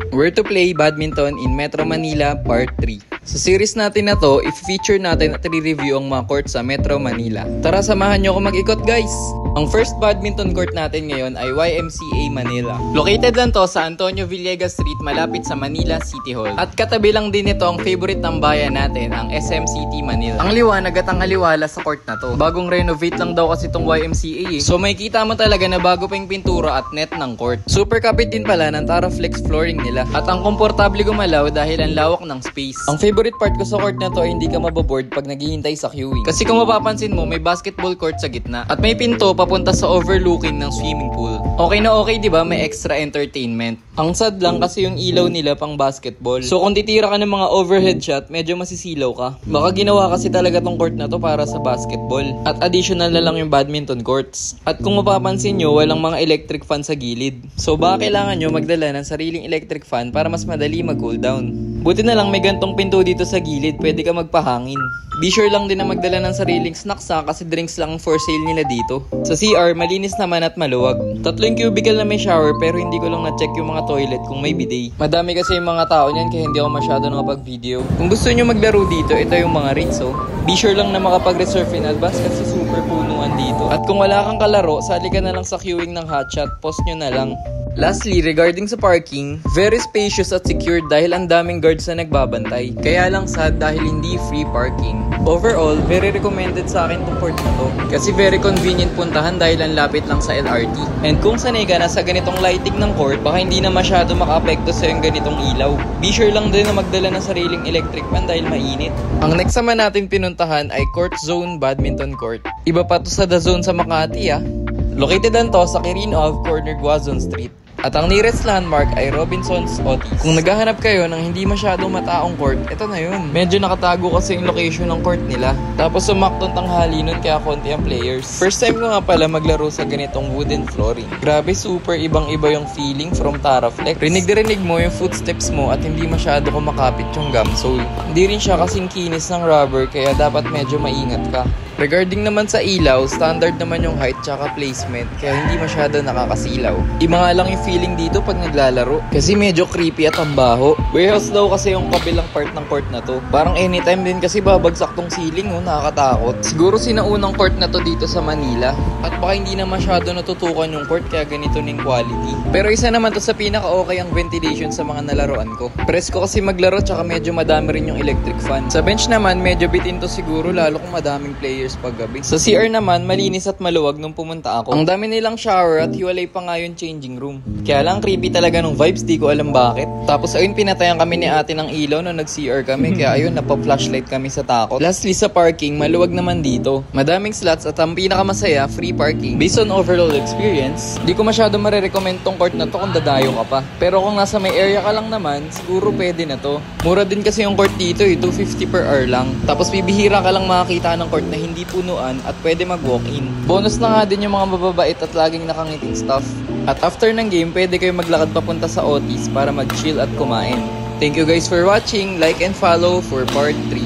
Where to play badminton in Metro Manila Part 3. Sa series natin na to, i-feature natin at i-review ang mga court sa Metro Manila. Tara, samahan nyo ako mag-ikot guys! Ang first badminton court natin ngayon ay YMCA Manila. Located lang to sa Antonio Villegas Street malapit sa Manila City Hall. At katabi lang din ito ang favorite ng bayan natin, ang SM City Manila. Ang liwanag at ang aliwala sa court na to. Bagong renovate lang daw kasi itong YMCA So may kita mo talaga na bago pa yung pintura at net ng court. Super kapit din pala ng Taraflex flooring nila. At ang komportable gumalaw dahil ang lawak ng space. Ang favorite part ko sa court na to ay hindi ka maboboard pag naghihintay sa queuing. Kasi kung mapapansin mo, may basketball court sa gitna. At may pinto papunta sa overlooking ng swimming pool. Okay na okay, di ba? May extra entertainment. Ang sad lang kasi yung ilaw nila pang basketball. So kung titira ka ng mga overhead shot, medyo masisilaw ka. Baka ginawa kasi talaga tong court na to para sa basketball. At additional na lang yung badminton courts. At kung mapapansin nyo, walang mga electric fan sa gilid. So baka kailangan nyo magdala ng sariling electric fan para mas madali mag-cool down. Buti na lang may gantong pinto dito sa gilid, pwede ka magpahangin. Be sure lang din na magdala ng sariling snacks kasi drinks lang for sale nila dito. Sa CR, malinis naman at maluwag. 3 yung cubicle na may shower pero hindi ko lang na-check yung mga toilet kung may bidet. Madami kasi yung mga tao niyan kaya hindi ako masyado nakapag-video. Kung gusto nyo maglaro dito, ito yung mga rates Be sure lang na makapag-reserve in advance kasi super punuan dito. At kung wala kang kalaro, sali ka na lang sa queuing ng hotshot, post nyo na lang. Lastly, regarding sa parking, very spacious at secured dahil ang daming guards na nagbabantay. Kaya lang sad dahil hindi free parking. Overall, very recommended sa akin itong court na to. Kasi very convenient puntahan dahil ang lapit lang sa LRT. And kung sanay ka na sa ganitong lighting ng court, baka hindi na masyado maka-apekto sa yung ganitong ilaw. Be sure lang din na magdala ng sariling electric fan dahil mainit. Ang next naman natin pinuntahan ay Court Zone Badminton Court. Iba pa to sa The Zone sa Makati Located lang to sa Quirino Ave corner Guazon Street. At ang nearest landmark ay Robinson's Otis. Kung naghahanap kayo ng hindi masyadong mataong court, ito na yun. Medyo nakatago kasi yung location ng court nila. Tapos sumaktong tanghali nun kaya konti ang players. First time ko nga pala maglaro sa ganitong wooden flooring. Grabe, super ibang-iba yung feeling from Taraflex. Rinig mo yung footsteps mo at hindi masyado kumakapit yung gum sole. Hindi rin siya kasing kinis ng rubber kaya dapat medyo maingat ka. Regarding naman sa ilaw, standard naman yung height tsaka placement kaya hindi masyado nakakasilaw. Iba nga lang yung feeling dito pag naglalaro kasi medyo creepy at ang baho. Warehouse daw kasi yung kabilang part ng court na to. Parang anytime din kasi babagsak tong ceiling nakakatakot. Siguro sinaunang court na to dito sa Manila at baka hindi na masyado natutukan yung court kaya ganito ning quality. Pero isa naman to sa pinaka-okay ang ventilation sa mga nalaroan ko. Press ko kasi maglaro tsaka medyo madami rin yung electric fan. Sa bench naman medyo bitin to siguro lalo kung madaming players paggabi. Sa CR naman, malinis at maluwag nung pumunta ako. Ang dami nilang shower at hiwalay pa nga yung changing room. Kaya lang creepy talaga nung vibes, di ko alam bakit. Tapos ayun, pinatayan kami ni ate ng ilaw nung nag-CR kami. Kaya ayun, napa-flashlight kami sa takot. Lastly sa parking, maluwag naman dito. Madaming slots at ang pinakamasaya, free parking. Based on overall experience, di ko masyado marirecommend tong court na to kung dadayo ka pa. Pero kung nasa may area ka lang naman, siguro pwede na to. Mura din kasi yung court dito, 250 per hour lang. Tapos bibihira ka lang makakita ng court na hindi punuan at pwede mag-walk-in. Bonus na nga din yung mga mababait at laging nakangiting staff. At after ng game, pwede kayo maglakad papunta sa Otis para mag-chill at kumain. Thank you guys for watching. Like and follow for part 3.